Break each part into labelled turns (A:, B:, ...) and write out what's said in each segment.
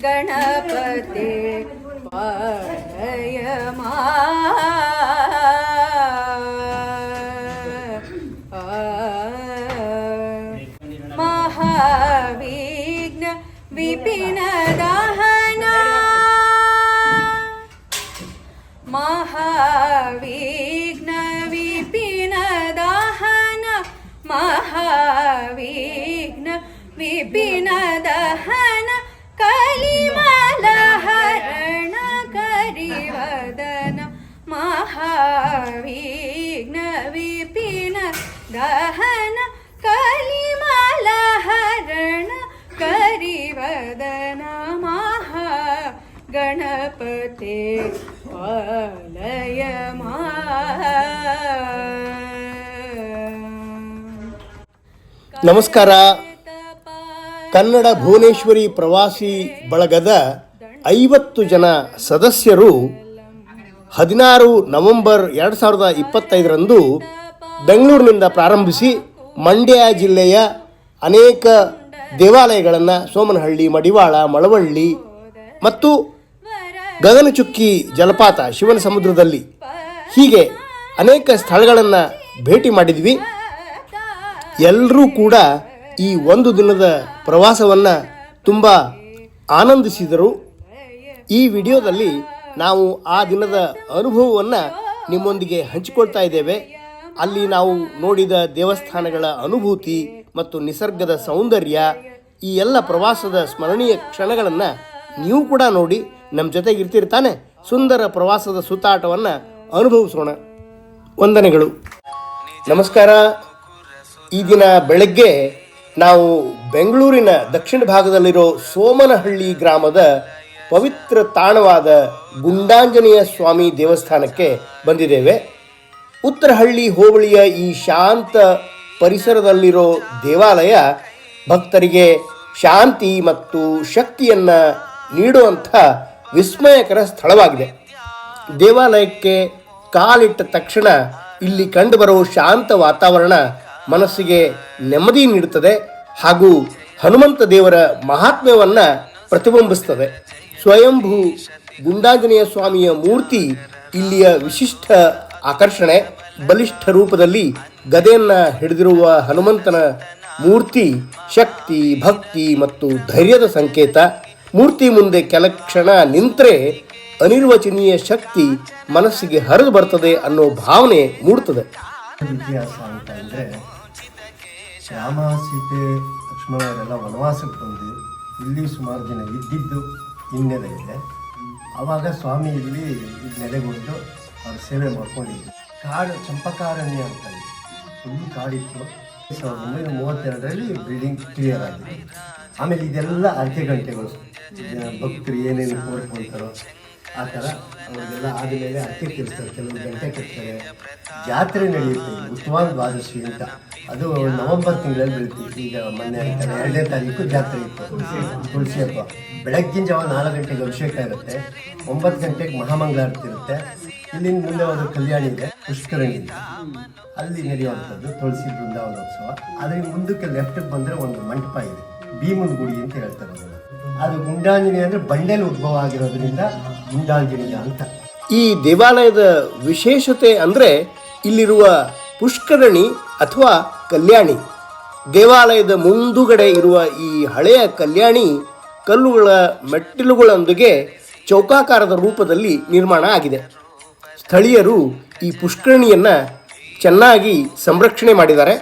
A: ಗಣಪತಿ ಪಾಲಯ ಮಹಾವಿಘ್ನ ವಿಪಿನ ದಹನ ಮಹಾವಿಘ್ನ ವಿಪಿನ ದಹನ ಮಹಾವಿಘ್ನ ವಿಪಿನ ದಹನ ಕಲಿಮಲ ಹರಣ ಕರಿವದನ ಮಹಾವಿಘ್ನ ವಿಪಿನ ದಹನ ಕಲಿಮಲ ಹರಣ ಕರಿವದನ ಮಹಾ ಗಣಪತಿ ಪಾಲಯ
B: ನಮಸ್ಕಾರ. ಕನ್ನಡ ಭುವನೇಶ್ವರಿ ಪ್ರವಾಸಿ ಬಳಗದ 50 ಜನ ಸದಸ್ಯರು 16 ನವೆಂಬರ್ 2025ರಂದು ಬೆಂಗಳೂರಿನಿಂದ ಪ್ರಾರಂಭಿಸಿ ಮಂಡ್ಯ ಜಿಲ್ಲೆಯ ಅನೇಕ ದೇವಾಲಯಗಳನ್ನು ಸೋಮನಹಳ್ಳಿ, ಮಡಿವಾಳ, ಮಳವಳ್ಳಿ ಮತ್ತು ಗಗನಚುಕ್ಕಿ ಜಲಪಾತ ಶಿವನ ಸಮುದ್ರದಲ್ಲಿ ಹೀಗೆ ಅನೇಕ ಸ್ಥಳಗಳನ್ನು ಭೇಟಿ ಮಾಡಿದ್ವಿ. ಎಲ್ಲರೂ ಕೂಡ ಈ ಒಂದು ದಿನದ ಪ್ರವಾಸವನ್ನು ತುಂಬ ಆನಂದಿಸಿದರು. ಈ ವಿಡಿಯೋದಲ್ಲಿ ನಾವು ಆ ದಿನದ ಅನುಭವವನ್ನು ನಿಮ್ಮೊಂದಿಗೆ ಹಂಚಿಕೊಳ್ತಾ ಇದ್ದೇವೆ. ಅಲ್ಲಿ ನಾವು ನೋಡಿದ ದೇವಸ್ಥಾನಗಳ ಅನುಭೂತಿ ಮತ್ತು ನಿಸರ್ಗದ ಸೌಂದರ್ಯ, ಈ ಎಲ್ಲ ಪ್ರವಾಸದ ಸ್ಮರಣೀಯ ಕ್ಷಣಗಳನ್ನು ನೀವು ಕೂಡ ನೋಡಿ ನಮ್ಮ ಜೊತೆಗೆ ಇರ್ತಿರ್ತಾನೆ. ಸುಂದರ ಪ್ರವಾಸದ ಸುತ್ತಾಟವನ್ನು ಅನುಭವಿಸೋಣ. ವಂದನೆಗಳು. ನಮಸ್ಕಾರ. ಈ ದಿನ ಬೆಳಗ್ಗೆ ನಾವು ಬೆಂಗಳೂರಿನ ದಕ್ಷಿಣ ಭಾಗದಲ್ಲಿರೋ ಸೋಮನಹಳ್ಳಿ ಗ್ರಾಮದ ಪವಿತ್ರ ತಾಣವಾದ ಗುಂಡಾಂಜನೇಯ ಸ್ವಾಮಿ ದೇವಸ್ಥಾನಕ್ಕೆ ಬಂದಿದ್ದೇವೆ. ಉತ್ತರಹಳ್ಳಿ ಹೋಬಳಿಯ ಈ ಶಾಂತ ಪರಿಸರದಲ್ಲಿರೋ ದೇವಾಲಯ ಭಕ್ತರಿಗೆ ಶಾಂತಿ ಮತ್ತು ಶಕ್ತಿಯನ್ನು ನೀಡುವಂಥ ವಿಸ್ಮಯಕರ ಸ್ಥಳವಾಗಿದೆ. ದೇವಾಲಯಕ್ಕೆ ಕಾಲಿಟ್ಟ ತಕ್ಷಣ ಇಲ್ಲಿ ಕಂಡುಬರೋ ಶಾಂತ ವಾತಾವರಣ ಮನಸ್ಸಿಗೆ ನೆಮ್ಮದಿ ನೀಡುತ್ತದೆ ಹಾಗೂ ಹನುಮಂತ ದೇವರ ಮಹಾತ್ಮ್ಯವನ್ನು ಪ್ರತಿಬಿಂಬಿಸ್ತದೆ. ಸ್ವಯಂಭೂ ಗುಂಡಾಂಜನೇಯ ಸ್ವಾಮಿಯ ಮೂರ್ತಿ ಇಲ್ಲಿಯ ವಿಶಿಷ್ಟ ಆಕರ್ಷಣೆ. ಬಲಿಷ್ಠ ರೂಪದಲ್ಲಿ ಗದೆಯನ್ನು ಹಿಡಿದಿರುವ ಹನುಮಂತನ ಮೂರ್ತಿ ಶಕ್ತಿ, ಭಕ್ತಿ ಮತ್ತು ಧೈರ್ಯದ ಸಂಕೇತ. ಮೂರ್ತಿ ಮುಂದೆ ಕೆಲ ಕ್ಷಣ ನಿಂತರೆ ಅನಿರ್ವಚನೀಯ ಶಕ್ತಿ ಮನಸ್ಸಿಗೆ ಹರಿದು ಬರ್ತದೆ ಅನ್ನೋ ಭಾವನೆ ಮೂಡುತ್ತದೆ.
C: ಇತಿಹಾಸ ಅಂತ ಅಂದರೆ ರಾಮ, ಸೀತೆ, ಲಕ್ಷ್ಮಣರೆಲ್ಲ ವನವಾಸಕ್ಕೆ ಬಂದು ಇಲ್ಲಿ ಸುಮಾರು ದಿನ ಇದ್ದಿದ್ದು ಹಿನ್ನೆಲೆ ಇದೆ. ಆವಾಗ ಸ್ವಾಮಿ ಇಲ್ಲಿ ನೆಲೆಗೊಂಡು ಅವ್ರ ಸೇವೆ ಮಾಡ್ಕೊಂಡಿದ್ದು. ಕಾಡು ಚಂಪಕಾರಣ್ಯ ಅಂತ ಇದೆ, ಫುಲ್ ಕಾಡಿತ್ತು. 1932ರಲ್ಲಿ ಬಿಲ್ಡಿಂಗ್ ಕ್ಲಿಯರ್ ಆಗಿದೆ. ಆಮೇಲೆ ಇದೆಲ್ಲ ಅರ್ಕೆ ಗಂಟೆಗಳು, ಭಕ್ತರು ಏನೇನು ಕೋರ್ಕೊಳ್ತಾರೋ ಆ ಥರ ಅವ್ರಿಗೆಲ್ಲ ಆದಮೇಲೆ ಅರ್ಕೆ ಕೆಲ್ಸ್ತಾರೆ, ಕೆಲವು ಗಂಟೆ ಕೆಡ್ತಾರೆ. ಜಾತ್ರೆ ನಡೆಯುತ್ತೆ, ಉತ್ಸವಾನ ದ್ವಾದಶಿ ಅಂತ. ಅದು ನವೆಂಬರ್ ತಿಂಗಳಲ್ಲಿ ಬೆಳಿತೀವಿ. ಈಗ ಮೊನ್ನೆ 2ನೇ ತಾರೀಕು ಜಾತ್ರೆ ಇತ್ತು, ತುಳಸಿ ಹಬ್ಬ. ಬೆಳಗ್ಗಿನ ಜಾವ 4 ಗಂಟೆಗೆ ಅಭಿಷೇಕ ಇರುತ್ತೆ, 9 ಗಂಟೆಗೆ ಮಹಾಮಂಗಳಾರತಿ ಇರುತ್ತೆ. ಇಲ್ಲಿಂದ ಮುಂದೆ ಒಂದು ಕಲ್ಯಾಣಿ ಇದೆ, ಪುಷ್ಕರಣಿ ಇದೆ, ಅಲ್ಲಿ ನಡೆಯುವಂಥದ್ದು ತುಳಸಿ ಬೃಂದಾವನೋತ್ಸವ. ಅದ್ರ ಮುಂದಕ್ಕೆ ಲೆಫ್ಟಿಗೆ ಬಂದರೆ ಒಂದು ಮಂಟಪ ಇದೆ, ಭೀಮನ ಗುಡಿ ಅಂತ ಹೇಳ್ತಾರೆ. ಅದು ಗುಂಡಾಂಜನೇಯ ಅಂದರೆ ಬಂಡೆಲಿ ಉದ್ಭವ ಆಗಿರೋದ್ರಿಂದ ಗುಂಡಾಂಜನೇಯ ಅಂತ.
B: ಈ ದೇವಾಲಯದ ವಿಶೇಷತೆ ಅಂದರೆ ಇಲ್ಲಿರುವ ಪುಷ್ಕರಣಿ ಅಥವಾ ಕಲ್ಯಾಣಿ. ದೇವಾಲಯದ ಮುಂದುಗಡೆ ಇರುವ ಈ ಹಳೆಯ ಕಲ್ಯಾಣಿ ಕಲ್ಲುಗಳ ಮೆಟ್ಟಿಲುಗಳೊಂದಿಗೆ ಚೌಕಾಕಾರದ ರೂಪದಲ್ಲಿ ನಿರ್ಮಾಣ ಆಗಿದೆ. ಸ್ಥಳೀಯರು ಈ ಪುಷ್ಕರಣಿಯನ್ನು ಚೆನ್ನಾಗಿ ಸಂರಕ್ಷಣೆ ಮಾಡಿದ್ದಾರೆ.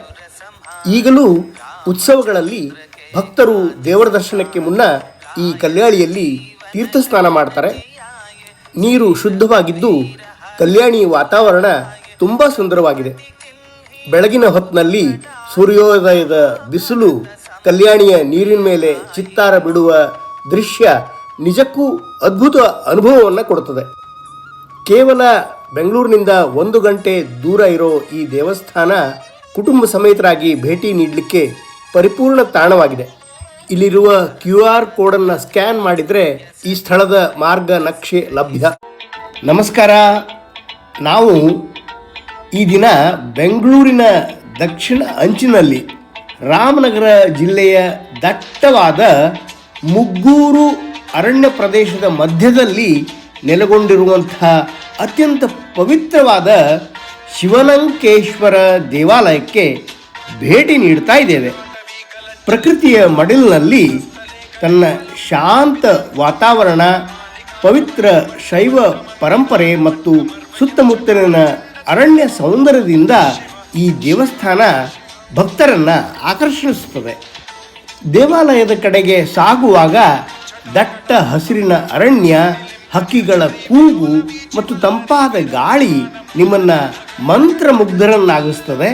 B: ಈಗಲೂ ಉತ್ಸವಗಳಲ್ಲಿ ಭಕ್ತರು ದೇವರ ದರ್ಶನಕ್ಕೆ ಮುನ್ನ ಈ ಕಲ್ಯಾಣಿಯಲ್ಲಿ ತೀರ್ಥ ಸ್ನಾನ ಮಾಡ್ತಾರೆ. ನೀರು ಶುದ್ಧವಾಗಿದ್ದು ಕಲ್ಯಾಣಿ ವಾತಾವರಣ ತುಂಬ ಸುಂದರವಾಗಿದೆ. ಬೆಳಗಿನ ಹೊತ್ತಿನಲ್ಲಿ ಸೂರ್ಯೋದಯದ ಬಿಸಿಲು ಕಲ್ಯಾಣಿಯ ನೀರಿನ ಮೇಲೆ ಚಿತ್ತಾರ ಬಿಡುವ ದೃಶ್ಯ ನಿಜಕ್ಕೂ ಅದ್ಭುತ ಅನುಭವವನ್ನು ಕೊಡುತ್ತದೆ. ಕೇವಲ ಬೆಂಗಳೂರಿನಿಂದ 1 ಗಂಟೆ ದೂರ ಇರೋ ಈ ದೇವಸ್ಥಾನ ಕುಟುಂಬ ಸಮೇತರಾಗಿ ಭೇಟಿ ನೀಡಲಿಕ್ಕೆ ಪರಿಪೂರ್ಣ ತಾಣವಾಗಿದೆ. ಇಲ್ಲಿರುವ QR ಕೋಡನ್ನು ಸ್ಕ್ಯಾನ್ ಮಾಡಿದರೆ ಈ ಸ್ಥಳದ ಮಾರ್ಗ ನಕ್ಷೆ ಲಭ್ಯ. ನಮಸ್ಕಾರ. ನಾವು ಈ ದಿನ ಬೆಂಗಳೂರಿನ ದಕ್ಷಿಣ ಅಂಚಿನಲ್ಲಿ ರಾಮನಗರ ಜಿಲ್ಲೆಯ ದಟ್ಟವಾದ ಮುಗ್ಗೂರು ಅರಣ್ಯ ಪ್ರದೇಶದ ಮಧ್ಯದಲ್ಲಿ ನೆಲೆಗೊಂಡಿರುವಂತಹ ಅತ್ಯಂತ ಪವಿತ್ರವಾದ ಶಿವಲಂಕೇಶ್ವರ ದೇವಾಲಯಕ್ಕೆ ಭೇಟಿ ನೀಡ್ತಾ ಇದ್ದೇವೆ. ಪ್ರಕೃತಿಯ ಮಡಿಲಿನಲ್ಲಿ ತನ್ನ ಶಾಂತ ವಾತಾವರಣ, ಪವಿತ್ರ ಶೈವ ಪರಂಪರೆ ಮತ್ತು ಸುತ್ತಮುತ್ತಲಿನ ಅರಣ್ಯ ಸೌಂದರ್ಯದಿಂದ ಈ ದೇವಸ್ಥಾನ ಭಕ್ತರನ್ನು ಆಕರ್ಷಿಸುತ್ತದೆ. ದೇವಾಲಯದ ಕಡೆಗೆ ಸಾಗುವಾಗ ದಟ್ಟ ಹಸಿರಿನ ಅರಣ್ಯ, ಹಕ್ಕಿಗಳ ಕೂಗು ಮತ್ತು ತಂಪಾದ ಗಾಳಿ ನಿಮ್ಮನ್ನು ಮಂತ್ರಮುಗ್ಧರನ್ನಾಗಿಸ್ತದೆ.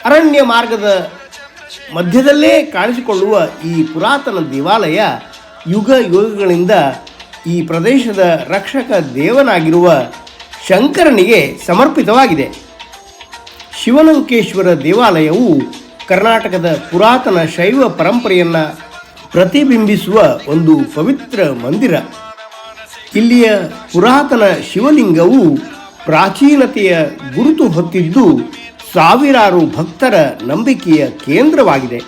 B: ಅರಣ್ಯ ಮಾರ್ಗದ ಮಧ್ಯದಲ್ಲೇ ಕಾಣಿಸಿಕೊಳ್ಳುವ ಈ ಪುರಾತನ ದೇವಾಲಯ ಯುಗ ಯುಗಗಳಿಂದ ಈ ಪ್ರದೇಶದ ರಕ್ಷಕ ದೇವನಾಗಿರುವ ಶಂಕರನಿಗೆ ಸಮರ್ಪಿತವಾಗಿದೆ. ಶಿವಲಂಕೇಶ್ವರ ದೇವಾಲಯವು ಕರ್ನಾಟಕದ ಪುರಾತನ ಶೈವ ಪರಂಪರೆಯನ್ನು ಪ್ರತಿಬಿಂಬಿಸುವ ಒಂದು ಪವಿತ್ರ ಮಂದಿರ. ಇಲ್ಲಿಯ ಪುರಾತನ ಶಿವಲಿಂಗವು ಪ್ರಾಚೀನತೆಯ ಗುರುತು ಹೊತ್ತಿದ್ದು ಸಾವಿರಾರು ಭಕ್ತರ ನಂಬಿಕೆಯ ಕೇಂದ್ರವಾಗಿದೆ.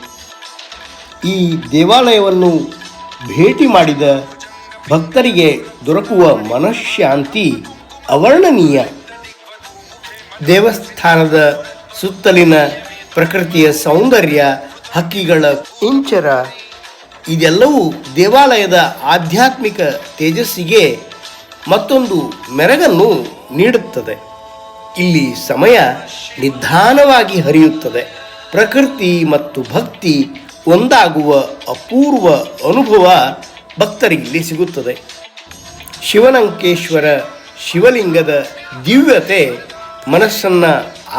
B: ಈ ದೇವಾಲಯವನ್ನು ಭೇಟಿ ಮಾಡಿದ ಭಕ್ತರಿಗೆ ದೊರಕುವ ಮನಃಶಾಂತಿ ಅವರ್ಣನೀಯ. ದೇವಸ್ಥಾನದ ಸುತ್ತಲಿನ ಪ್ರಕೃತಿಯ ಸೌಂದರ್ಯ, ಹಕ್ಕಿಗಳ ಇಂಚರ ಇದೆಲ್ಲವೂ ದೇವಾಲಯದ ಆಧ್ಯಾತ್ಮಿಕ ತೇಜಸ್ಸಿಗೆ ಮತ್ತೊಂದು ಮೆರಗನ್ನು ನೀಡುತ್ತದೆ. ಇಲ್ಲಿ ಸಮಯ ನಿಧಾನವಾಗಿ ಹರಿಯುತ್ತದೆ. ಪ್ರಕೃತಿ ಮತ್ತು ಭಕ್ತಿ ಒಂದಾಗುವ ಅಪೂರ್ವ ಅನುಭವ ಭಕ್ತರಿಗೆ ಸಿಗುತ್ತದೆ. ಶಿವಲಂಕೇಶ್ವರ ಶಿವಲಿಂಗದ ದಿವ್ಯತೆ ಮನಸ್ಸನ್ನು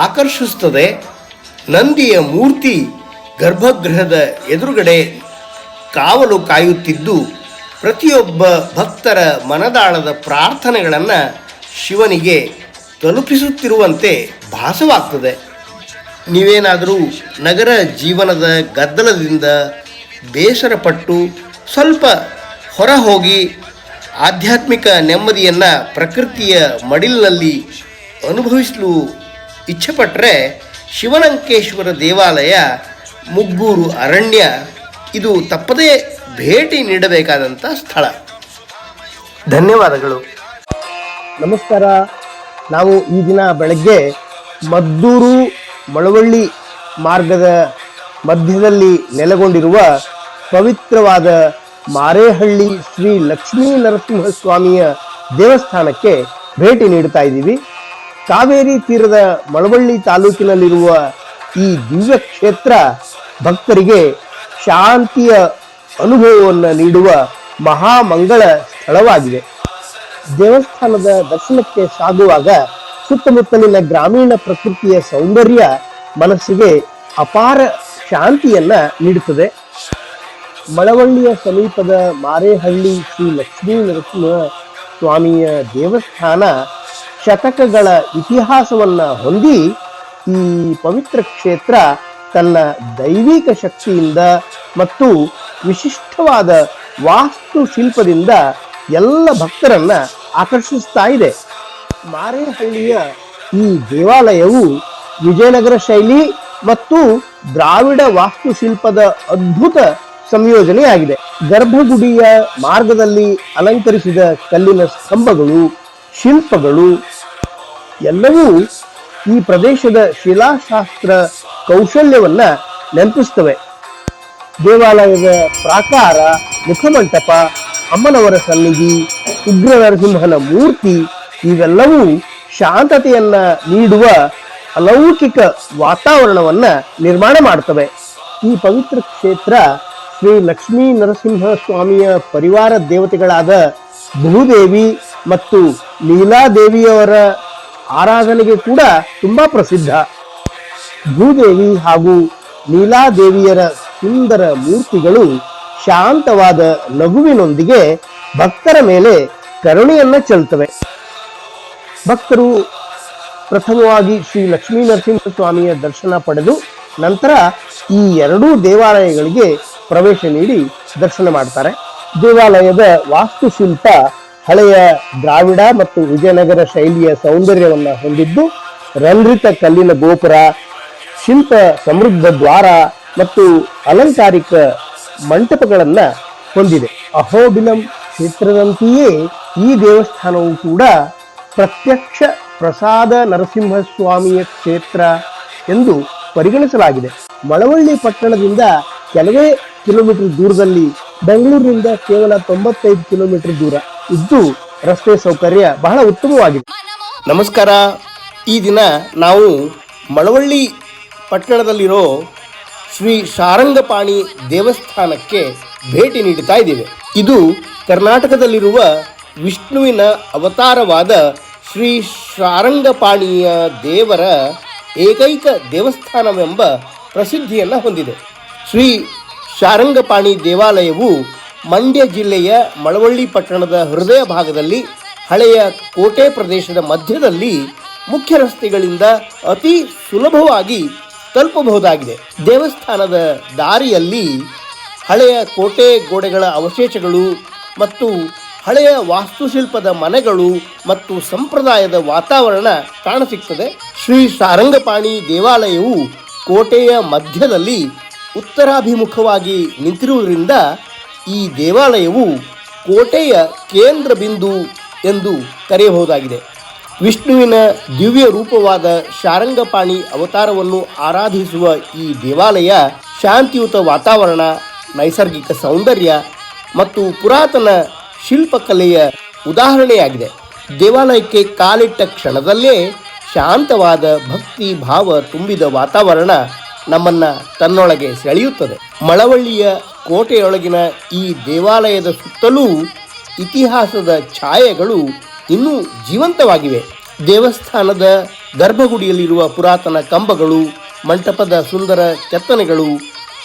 B: ಆಕರ್ಷಿಸುತ್ತದೆ. ನಂದಿಯ ಮೂರ್ತಿ ಗರ್ಭಗೃಹದ ಎದುರುಗಡೆ ಕಾವಲು ಕಾಯುತ್ತಿದ್ದು ಪ್ರತಿಯೊಬ್ಬ ಭಕ್ತರ ಮನದಾಳದ ಪ್ರಾರ್ಥನೆಗಳನ್ನು ಶಿವನಿಗೆ ತಲುಪಿಸುತ್ತಿರುವಂತೆ ಭಾಸವಾಗ್ತದೆ. ನೀವೇನಾದರೂ ನಗರ ಜೀವನದ ಗದ್ದಲದಿಂದ ಬೇಸರಪಟ್ಟು ಸ್ವಲ್ಪ ಹೊರ ಹೋಗಿ ಆಧ್ಯಾತ್ಮಿಕ ನೆಮ್ಮದಿಯನ್ನು ಪ್ರಕೃತಿಯ ಮಡಿಲಿನಲ್ಲಿ ಅನುಭವಿಸಲು ಇಚ್ಛೆಪಟ್ಟರೆ ಶಿವಲಂಕೇಶ್ವರ ದೇವಾಲಯ, ಮುಗ್ಗೂರು ಅರಣ್ಯ ಇದು ತಪ್ಪದೇ ಭೇಟಿ ನೀಡಬೇಕಾದಂಥ ಸ್ಥಳ. ಧನ್ಯವಾದಗಳು.
C: ನಮಸ್ಕಾರ. ನಾವು ಈ ದಿನ ಬೆಳಗ್ಗೆ ಮದ್ದೂರು ಮಳವಳ್ಳಿ ಮಾರ್ಗದ ಮಧ್ಯದಲ್ಲಿ ನೆಲೆಗೊಂಡಿರುವ ಪವಿತ್ರವಾದ ಮಾರೇಹಳ್ಳಿ ಶ್ರೀ ಲಕ್ಷ್ಮೀ ನರಸಿಂಹಸ್ವಾಮಿಯ ದೇವಸ್ಥಾನಕ್ಕೆ ಭೇಟಿ ನೀಡ್ತಾ ಇದ್ದೀವಿ. ಕಾವೇರಿ ತೀರದ ಮಳವಳ್ಳಿ ತಾಲೂಕಿನಲ್ಲಿರುವ ಈ ದಿವ್ಯ ಕ್ಷೇತ್ರ ಭಕ್ತರಿಗೆ ಶಾಂತಿಯ ಅನುಭವವನ್ನು ನೀಡುವ ಮಹಾಮಂಗಳ ಸ್ಥಳವಾಗಿದೆ. ದೇವಸ್ಥಾನದ ದರ್ಶನಕ್ಕೆ ಸಾಗುವಾಗ ಸುತ್ತಮುತ್ತಲಿನ ಗ್ರಾಮೀಣ ಪ್ರಕೃತಿಯ ಸೌಂದರ್ಯ ಮನಸ್ಸಿಗೆ ಅಪಾರ ಶಾಂತಿಯನ್ನ ನೀಡುತ್ತದೆ. ಮಳವಳ್ಳಿಯ ಸಮೀಪದ ಮಾರೇಹಳ್ಳಿ ಶ್ರೀ ಲಕ್ಷ್ಮೀ ನರಸಿಂಹ ಸ್ವಾಮಿಯ ದೇವಸ್ಥಾನ ಶತಕಗಳ ಇತಿಹಾಸವನ್ನ ಹೊಂದಿ ಈ ಪವಿತ್ರ ಕ್ಷೇತ್ರ ತನ್ನ ದೈವಿಕ ಶಕ್ತಿಯಿಂದ ಮತ್ತು ವಿಶಿಷ್ಟವಾದ ವಾಸ್ತುಶಿಲ್ಪದಿಂದ ಎಲ್ಲ ಭಕ್ತರನ್ನ ಆಕರ್ಷಿಸ್ತಾ ಇದೆ. ಮಾರೇಹಳ್ಳಿಯ ಈ ದೇವಾಲಯವು ವಿಜಯನಗರ ಶೈಲಿ ಮತ್ತು ದ್ರಾವಿಡ ವಾಸ್ತುಶಿಲ್ಪದ ಅದ್ಭುತ ಸಂಯೋಜನೆಯಾಗಿದೆ. ಗರ್ಭಗುಡಿಯ ಮಾರ್ಗದಲ್ಲಿ ಅಲಂಕರಿಸಿದ ಕಲ್ಲಿನ ಸ್ತಂಭಗಳು, ಶಿಲ್ಪಗಳು ಎಲ್ಲವೂ ಈ ಪ್ರದೇಶದ ಶಿಲಾಶಾಸ್ತ್ರ ಕೌಶಲ್ಯವನ್ನ ನೆನಪಿಸ್ತವೆ. ದೇವಾಲಯದ ಪ್ರಾಕಾರ, ಮುಖಮಂಟಪ, ಅಮ್ಮನವರ ಸನ್ನಿಧಿ, ಉಗ್ರ ನರಸಿಂಹನ ಮೂರ್ತಿ ಇವೆಲ್ಲವೂ ಶಾಂತತೆಯನ್ನ ನೀಡುವ ಅಲೌಕಿಕ ವಾತಾವರಣವನ್ನ ನಿರ್ಮಾಣ ಮಾಡ್ತವೆ. ಈ ಪವಿತ್ರ ಕ್ಷೇತ್ರ ಶ್ರೀ ಲಕ್ಷ್ಮೀ ನರಸಿಂಹ ಸ್ವಾಮಿಯ ಪರಿವಾರ ದೇವತೆಗಳಾದ ಭೂದೇವಿ ಮತ್ತು ಲೀಲಾದೇವಿಯವರ ಆರಾಧನೆಗೆ ಕೂಡ ತುಂಬಾ ಪ್ರಸಿದ್ಧ. ಭೂದೇವಿ ಹಾಗೂ ಲೀಲಾದೇವಿಯರ ಸುಂದರ ಮೂರ್ತಿಗಳು ಶಾಂತವಾದ ನಗುವಿನೊಂದಿಗೆ ಭಕ್ತರ ಮೇಲೆ ಕರುಣೆಯನ್ನ ಚೆಲ್ತವೆ. ಭಕ್ತರು ಪ್ರಥಮವಾಗಿ ಶ್ರೀ ಲಕ್ಷ್ಮೀ ನರಸಿಂಹ ಸ್ವಾಮಿಯ ದರ್ಶನ ಪಡೆದು ನಂತರ ಈ ಎರಡೂ ದೇವಾಲಯಗಳಿಗೆ ಪ್ರವೇಶ ನೀಡಿ ದರ್ಶನ ಮಾಡ್ತಾರೆ. ದೇವಾಲಯದ ವಾಸ್ತುಶಿಲ್ಪ ಹಳೆಯ ದ್ರಾವಿಡ ಮತ್ತು ವಿಜಯನಗರ ಶೈಲಿಯ ಸೌಂದರ್ಯವನ್ನ ಹೊಂದಿದ್ದು ರಂಧ್ರಿತ ಕಲ್ಲಿನ ಗೋಪುರ, ಶಿಲ್ಪ ಸಮೃದ್ಧ ದ್ವಾರ ಮತ್ತು ಅಲಂಕಾರಿಕ ಮಂಟಪಗಳನ್ನ ಹೊಂದಿದೆ. ಅಹೋಬಿಲಂ
B: ಕ್ಷೇತ್ರದಂತೆಯೇ ಈ ದೇವಸ್ಥಾನವು ಕೂಡ ಪ್ರತ್ಯಕ್ಷ ಪ್ರಸಾದ ನರಸಿಂಹಸ್ವಾಮಿಯ ಕ್ಷೇತ್ರ ಎಂದು ಪರಿಗಣಿಸಲಾಗಿದೆ. ಮಳವಳ್ಳಿ ಪಟ್ಟಣದಿಂದ ಕೆಲವೇ ಕಿಲೋಮೀಟರ್ ದೂರದಲ್ಲಿ, ಬೆಂಗಳೂರಿನಿಂದ ಕೇವಲ 95 ಕಿಲೋಮೀಟರ್ ದೂರ ಇದ್ದು ರಸ್ತೆ ಸೌಕರ್ಯ ಬಹಳ ಉತ್ತಮವಾಗಿದೆ. ನಮಸ್ಕಾರ. ಈ ದಿನ ನಾವು ಮಳವಳ್ಳಿ ಪಟ್ಟಣದಲ್ಲಿರೋ ಶ್ರೀ ಶಾರಂಗಪಾಣಿ ದೇವಸ್ಥಾನಕ್ಕೆ ಭೇಟಿ ನೀಡುತ್ತಾ ಇದ್ದೇವೆ. ಇದು ಕರ್ನಾಟಕದಲ್ಲಿರುವ ವಿಷ್ಣುವಿನ ಅವತಾರವಾದ ಶ್ರೀ ಶಾರಂಗಪಾಣಿಯ ದೇವರ ಏಕೈಕ ದೇವಸ್ಥಾನವೆಂಬ ಪ್ರಸಿದ್ಧಿಯನ್ನು ಹೊಂದಿದೆ. ಶ್ರೀ ಶಾರಂಗಪಾಣಿ ದೇವಾಲಯವು ಮಂಡ್ಯ ಜಿಲ್ಲೆಯ ಮಳವಳ್ಳಿ ಪಟ್ಟಣದ ಹೃದಯ ಭಾಗದಲ್ಲಿ ಹಳೆಯ ಕೋಟೆ ಪ್ರದೇಶದ ಮಧ್ಯದಲ್ಲಿ ಮುಖ್ಯ ರಸ್ತೆಗಳಿಂದ ಅತಿ ಸುಲಭವಾಗಿ ತಲುಪಬಹುದಾಗಿದೆ. ದೇವಸ್ಥಾನದ ದಾರಿಯಲ್ಲಿ ಹಳೆಯ ಕೋಟೆ ಗೋಡೆಗಳ ಅವಶೇಷಗಳು ಮತ್ತು ಹಳೆಯ ವಾಸ್ತುಶಿಲ್ಪದ ಮನೆಗಳು ಮತ್ತು ಸಂಪ್ರದಾಯದ ವಾತಾವರಣ ಕಾಣಸಿಗ್ತದೆ. ಶ್ರೀ ಶಾರಂಗಪಾಣಿ ದೇವಾಲಯವು ಕೋಟೆಯ ಮಧ್ಯದಲ್ಲಿ ಉತ್ತರಾಭಿಮುಖವಾಗಿ ನಿಂತಿರುವುದರಿಂದ ಈ ದೇವಾಲಯವು ಕೋಟೆಯ ಕೇಂದ್ರ ಬಿಂದು ಎಂದು ಕರೆಯಬಹುದಾಗಿದೆ. ವಿಷ್ಣುವಿನ ದಿವ್ಯ ರೂಪವಾದ ಶಾರಂಗಪಾಣಿ ಅವತಾರವನ್ನು ಆರಾಧಿಸುವ ಈ ದೇವಾಲಯ ಶಾಂತಿಯುತ ವಾತಾವರಣ, ನೈಸರ್ಗಿಕ ಸೌಂದರ್ಯ ಮತ್ತು ಪುರಾತನ ಶಿಲ್ಪಕಲೆಯ ಉದಾಹರಣೆಯಾಗಿದೆ. ದೇವಾಲಯಕ್ಕೆ ಕಾಲಿಟ್ಟ ಕ್ಷಣದಲ್ಲೇ ಶಾಂತವಾದ ಭಕ್ತಿ ಭಾವ ತುಂಬಿದ ವಾತಾವರಣ ನಮ್ಮನ್ನು ತನ್ನೊಳಗೆ ಸೆಳೆಯುತ್ತದೆ. ಮಳವಳ್ಳಿಯ ಕೋಟೆಯೊಳಗಿನ ಈ ದೇವಾಲಯದ ಸುತ್ತಲೂ ಇತಿಹಾಸದ ಛಾಯೆಗಳು ಇನ್ನೂ ಜೀವಂತವಾಗಿವೆ. ದೇವಸ್ಥಾನದ ಗರ್ಭಗುಡಿಯಲ್ಲಿರುವ ಪುರಾತನ ಕಂಬಗಳು, ಮಂಟಪದ ಸುಂದರ ಕೆತ್ತನೆಗಳು,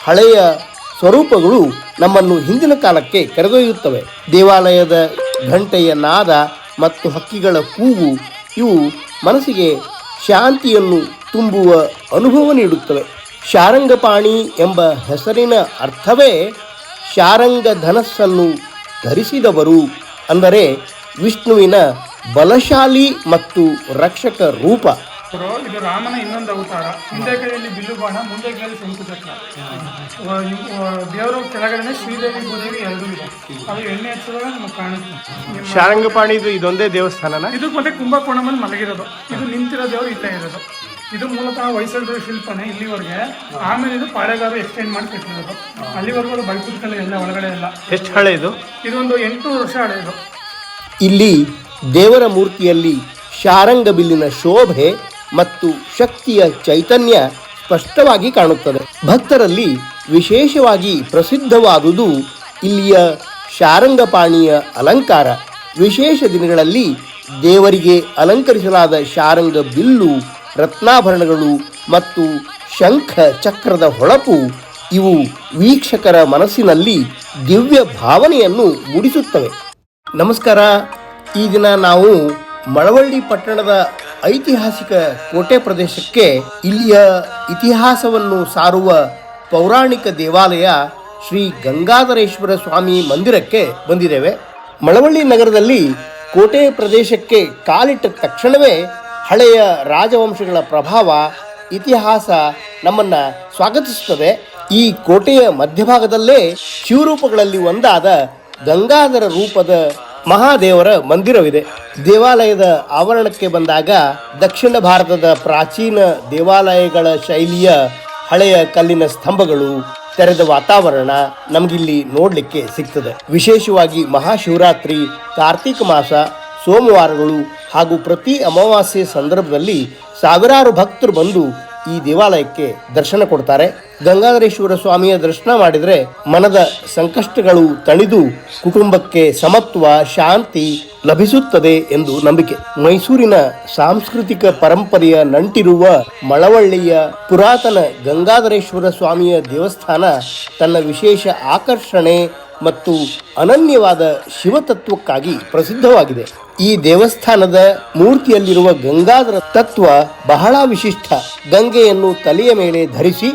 B: ಹಳೆಯ ಸ್ವರೂಪಗಳು ನಮ್ಮನ್ನು ಹಿಂದಿನ ಕಾಲಕ್ಕೆ ಕರೆದೊಯ್ಯುತ್ತವೆ. ದೇವಾಲಯದ ಘಂಟೆಯ ನಾದ ಮತ್ತು ಹಕ್ಕಿಗಳ ಕೂಗು ಇವು ಮನಸ್ಸಿಗೆ ಶಾಂತಿಯನ್ನು ತುಂಬುವ ಅನುಭವ ನೀಡುತ್ತವೆ. ಶಾರಂಗಪಾಣಿ ಎಂಬ ಹೆಸರಿನ ಅರ್ಥವೇ ಶಾರಂಗ ಧನಸ್ಸನ್ನು ಧರಿಸಿದವರು, ಅಂದರೆ ವಿಷ್ಣುವಿನ ಬಲಶಾಲಿ ಮತ್ತು ರಕ್ಷಕ ರೂಪ.
D: ಇದು ರಾಮನ ಇನ್ನೊಂದು ಅವತಾರ. ಹಿಂದೆ ಕೈಯಲ್ಲಿ ಬಿಲ್ಲು ಬಾಣ, ಮುಂದೆ ಕೈಯಲ್ಲಿ ಶಂಕುಚಕ್ರ. ದೇವರು ಕೆಳಗಡೆ ಶ್ರೀದೇವಿ ಭೂದೇವಿ ಎರಡೂ ಇದೆ. ಅದು ಎಣ್ಣೆ ಹಚ್ಚಿದಾಗ ನಮಗೆ ಕಾಣುತ್ತೆ.
B: ಶಾರಂಗಪಾಣಿದು ಇದೊಂದೇ ದೇವಸ್ಥಾನನ?
D: ಇದು ಮತ್ತೆ ಕುಂಭಕೋಣಮಲ್ಲಿ ಮಲಗಿರೋದು. ಇದು ನಿಂತಿರೋ ದೇವರು ಇಲ್ಲೇ ಇರೋದು. ಇದು ಮೂಲತಃ ಹೊಯ್ಸಳರ ಶಿಲ್ಪನೆ ಇಲ್ಲಿವರೆಗೆ. ಆಮೇಲೆ ಇದು ಪಾಳೆಗಾರರು ಎಕ್ಸ್ಟೆಂಡ್ ಮಾಡಿ ಕಟ್ಟಿರೋದು. ಅಲ್ಲಿವರೆಗೂ ಅದು ಬೈಕುತ್ತಲೇ ಎಲ್ಲ ಒಳಗಡೆ ಎಲ್ಲ.
B: ಎಷ್ಟು ಹಳೆ ಇದು?
D: ಇದೊಂದು 800 ವರ್ಷ ಹಳೆಯದು.
B: ಇಲ್ಲಿ ದೇವರ ಮೂರ್ತಿಯಲ್ಲಿ ಶಾರಂಗ ಬಿಲ್ಲಿನ ಶೋಭೆ ಮತ್ತು ಶಕ್ತಿಯ ಚೈತನ್ಯ ಸ್ಪಷ್ಟವಾಗಿ ಕಾಣುತ್ತದೆ. ಭಕ್ತರಲ್ಲಿ ವಿಶೇಷವಾಗಿ ಪ್ರಸಿದ್ಧವಾದುದು ಇಲ್ಲಿಯ ಶಾರಂಗಪಾಣಿಯ ಅಲಂಕಾರ. ವಿಶೇಷ ದಿನಗಳಲ್ಲಿ ದೇವರಿಗೆ ಅಲಂಕರಿಸಲಾದ ಶಾರಂಗ ಬಿಲ್ಲು, ರತ್ನಾಭರಣಗಳು ಮತ್ತು ಶಂಖ ಚಕ್ರದ ಹೊಳಪು ಇವು ವೀಕ್ಷಕರ ಮನಸ್ಸಿನಲ್ಲಿ ದಿವ್ಯ ಭಾವನೆಯನ್ನು ಮೂಡಿಸುತ್ತವೆ. ನಮಸ್ಕಾರ. ಈ ದಿನ ನಾವು ಮಳವಳ್ಳಿ ಪಟ್ಟಣದ ಐತಿಹಾಸಿಕ ಕೋಟೆ ಪ್ರದೇಶಕ್ಕೆ, ಇಲ್ಲಿಯ ಇತಿಹಾಸವನ್ನು ಸಾರುವ ಪೌರಾಣಿಕ ದೇವಾಲಯ ಶ್ರೀ ಗಂಗಾಧರೇಶ್ವರ ಸ್ವಾಮಿ ಮಂದಿರಕ್ಕೆ ಬಂದಿದ್ದೇವೆ. ಮಳವಳ್ಳಿ ನಗರದಲ್ಲಿ ಕೋಟೆ ಪ್ರದೇಶಕ್ಕೆ ಕಾಲಿಟ್ಟ ತಕ್ಷಣವೇ ಹಳೆಯ ರಾಜವಂಶಗಳ ಪ್ರಭಾವ, ಇತಿಹಾಸ ನಮ್ಮನ್ನು ಸ್ವಾಗತಿಸುತ್ತದೆ. ಈ ಕೋಟೆಯ ಮಧ್ಯಭಾಗದಲ್ಲೇ ಶಿವರೂಪಗಳಲ್ಲಿ ಒಂದಾದ ಗಂಗಾಧರ ರೂಪದ ಮಹಾದೇವರ ಮಂದಿರವಿದೆ. ದೇವಾಲಯದ ಆವರಣಕ್ಕೆ ಬಂದಾಗ ದಕ್ಷಿಣ ಭಾರತದ ಪ್ರಾಚೀನ ದೇವಾಲಯಗಳ ಶೈಲಿಯ ಹಳೆಯ ಕಲ್ಲಿನ ಸ್ತಂಭಗಳು, ತೆರೆದ ವಾತಾವರಣ ನಮಗಿಲ್ಲಿ ನೋಡಲಿಕ್ಕೆ ಸಿಗ್ತದೆ. ವಿಶೇಷವಾಗಿ ಮಹಾಶಿವರಾತ್ರಿ, ಕಾರ್ತಿಕ ಮಾಸ, ಸೋಮವಾರಗಳು ಹಾಗೂ ಪ್ರತಿ ಅಮಾವಾಸ್ಯೆ ಸಂದರ್ಭದಲ್ಲಿ ಸಾವಿರಾರು ಭಕ್ತರು ಬಂದು ಈ ದೇವಾಲಯಕ್ಕೆ ದರ್ಶನ ಕೊಡ್ತಾರೆ. ಗಂಗಾಧರೇಶ್ವರ ಸ್ವಾಮಿಯ ದರ್ಶನ ಮಾಡಿದರೆ ಮನದ ಸಂಕಷ್ಟಗಳು ತಣಿದು ಕುಟುಂಬಕ್ಕೆ ಸಮತ್ವ, ಶಾಂತಿ ಲಭಿಸುತ್ತದೆ ಎಂದು ನಂಬಿಕೆ. ಮೈಸೂರಿನ ಸಾಂಸ್ಕೃತಿಕ ಪರಂಪರೆಯ ನಂಟಿರುವ ಮಳವಳ್ಳಿಯ ಪುರಾತನ ಗಂಗಾಧರೇಶ್ವರ ಸ್ವಾಮಿಯ ದೇವಸ್ಥಾನ ತನ್ನ ವಿಶೇಷ ಆಕರ್ಷಣೆ ಮತ್ತು ಅನನ್ಯವಾದ ಶಿವತತ್ವಕ್ಕಾಗಿ ಪ್ರಸಿದ್ಧವಾಗಿದೆ. ಈ ದೇವಸ್ಥಾನದ ಮೂರ್ತಿಯಲ್ಲಿರುವ ಗಂಗಾಧರ ತತ್ವ ಬಹಳ ವಿಶಿಷ್ಟ. ಗಂಗೆಯನ್ನು ತಲೆಯ ಮೇಲೆ ಧರಿಸಿ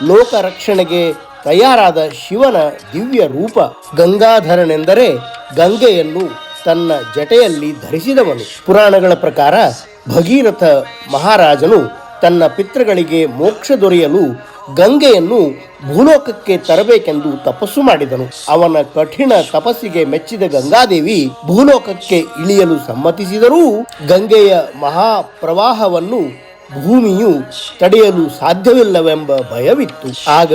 B: ಲೋಕ ರಕ್ಷಣೆಗೆ ತಯಾರಾದ ಶಿವನ ದಿವ್ಯ ರೂಪ. ಗಂಗಾಧರನೆಂದರೆ ಗಂಗೆಯನ್ನು ತನ್ನ ಜಟೆಯಲ್ಲಿ ಧರಿಸಿದವನು. ಪುರಾಣಗಳ ಪ್ರಕಾರ ಭಗೀರಥ ಮಹಾರಾಜನು ತನ್ನ ಪಿತೃಗಳಿಗೆ ಮೋಕ್ಷ ದೊರೆಯಲು ಗಂಗೆಯನ್ನು ಭೂಲೋಕಕ್ಕೆ ತರಬೇಕೆಂದು ತಪಸ್ಸು ಮಾಡಿದನು. ಅವನ ಕಠಿಣ ತಪಸ್ಸಿಗೆ ಮೆಚ್ಚಿದ ಗಂಗಾದೇವಿ ಭೂಲೋಕಕ್ಕೆ ಇಳಿಯಲು ಸಮ್ಮತಿಸಿದರೂ ಗಂಗೆಯ ಮಹಾಪ್ರವಾಹವನ್ನು ಭೂಮಿಯು ತಡೆಯಲು ಸಾಧ್ಯವಿಲ್ಲವೆಂಬ ಭಯವಿತ್ತು. ಆಗ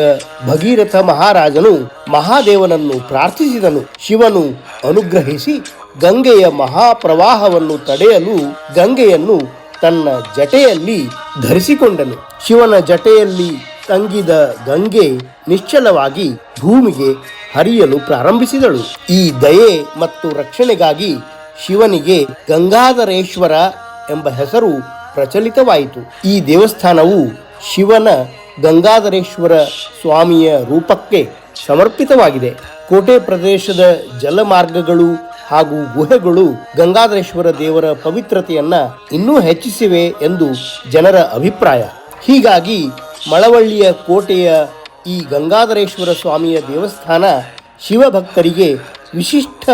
B: ಭಗೀರಥ ಮಹಾರಾಜನು ಮಹಾದೇವನನ್ನು ಪ್ರಾರ್ಥಿಸಿದನು. ಶಿವನು ಅನುಗ್ರಹಿಸಿ ಗಂಗೆಯ ಮಹಾಪ್ರವಾಹವನ್ನು ತಡೆಯಲು ಗಂಗೆಯನ್ನು ತನ್ನ ಜಟೆಯಲ್ಲಿ ಧರಿಸಿಕೊಂಡನು. ಶಿವನ ಜಟೆಯಲ್ಲಿ ತಂಗಿದ ಗಂಗೆ ನಿಶ್ಚಲವಾಗಿ ಭೂಮಿಗೆ ಹರಿಯಲು ಪ್ರಾರಂಭಿಸಿದಳು. ಈ ದಯೆ ಮತ್ತು ರಕ್ಷಣೆಗಾಗಿ ಶಿವನಿಗೆ ಗಂಗಾಧರೇಶ್ವರ ಎಂಬ ಹೆಸರು ಪ್ರಚಲಿತವಾಯಿತು. ಈ ದೇವಸ್ಥಾನವು ಶಿವನ ಗಂಗಾಧರೇಶ್ವರ ಸ್ವಾಮಿಯ ರೂಪಕ್ಕೆ ಸಮರ್ಪಿತವಾಗಿದೆ. ಕೋಟೆ ಪ್ರದೇಶದ ಜಲಮಾರ್ಗಗಳು ಹಾಗೂ ಗುಹೆಗಳು ಗಂಗಾಧರೇಶ್ವರ ದೇವರ ಪವಿತ್ರತೆಯನ್ನ ಇನ್ನೂ ಹೆಚ್ಚಿಸಿವೆ ಎಂದು ಜನರ ಅಭಿಪ್ರಾಯ. ಹೀಗಾಗಿ ಮಳವಳ್ಳಿಯ ಕೋಟೆಯ ಈ ಗಂಗಾಧರೇಶ್ವರ ಸ್ವಾಮಿಯ ದೇವಸ್ಥಾನ ಶಿವಭಕ್ತರಿಗೆ ವಿಶಿಷ್ಟ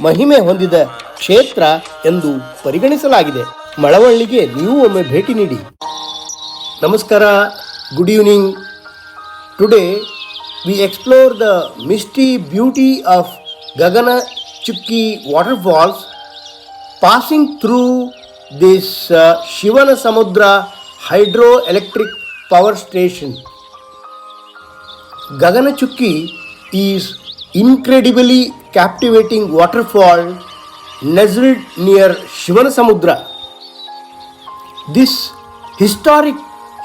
B: ಮಹಿಮೆ ಹೊಂದಿದ ಕ್ಷೇತ್ರ ಎಂದು ಪರಿಗಣಿಸಲಾಗಿದೆ. ಮಳವಳ್ಳಿಗೆ ನೀವು ಒಮ್ಮೆ ಭೇಟಿ ನೀಡಿ. ನಮಸ್ಕಾರ, good evening. Today we explore the misty beauty of Gagana Chukki waterfalls, passing through this Shivana Samudra hydroelectric power station. Gagana Chukki is incredibly captivating waterfall nestled near Shivana Samudra. This historic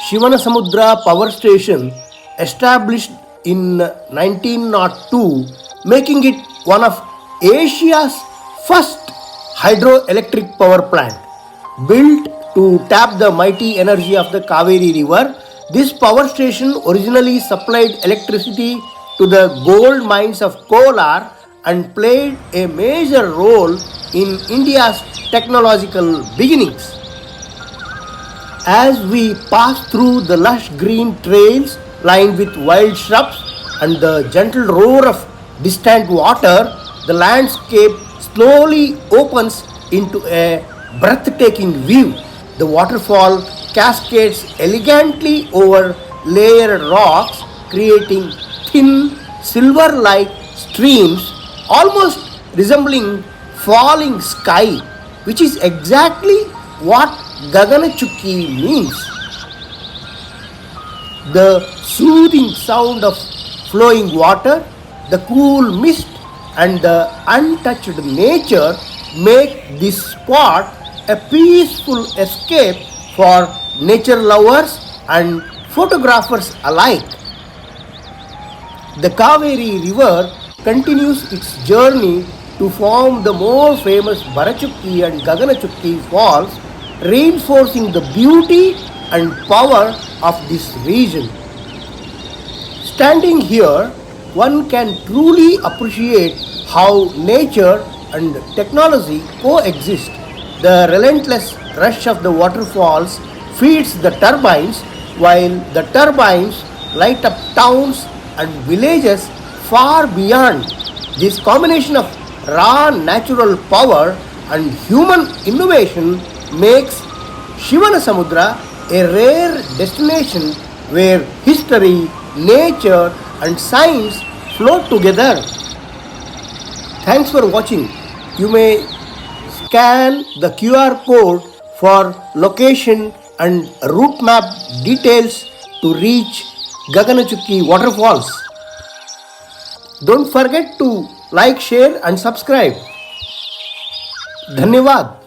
B: Shivana Samudra power station established in 1902, making it one of Asia's first hydroelectric power plant. Built to tap the mighty energy of the Kaveri River, this power station originally supplied electricity to the gold mines of Kolar and played a major role in India's technological beginnings. As we pass through the lush green trails lined with wild shrubs and the gentle roar of distant water, the landscape slowly opens into a breathtaking view. The waterfall cascades elegantly over layered rocks, creating thin silver-like streams almost resembling falling sky, which is exactly what Gagana Chukki means. The soothing sound of flowing water, the cool mist, and the untouched nature make this spot a peaceful escape for nature lovers and photographers alike. The Kaveri River continues its journey to form the more famous Barachukki and Gaganachukki falls, reinforcing the beauty and power of this region. Standing here, one can truly appreciate how nature and technology coexist. The relentless rush of the waterfalls feeds the turbines, while the turbines light up towns and villages far beyond. This combination of raw natural power and human innovation makes Shivana Samudra a rare destination where history, nature, and science flow together. Thanks for watching. You may scan the QR code for location and route map details to reach Gaganachukki waterfalls. Don't forget to like, share and subscribe. धन्यवाद.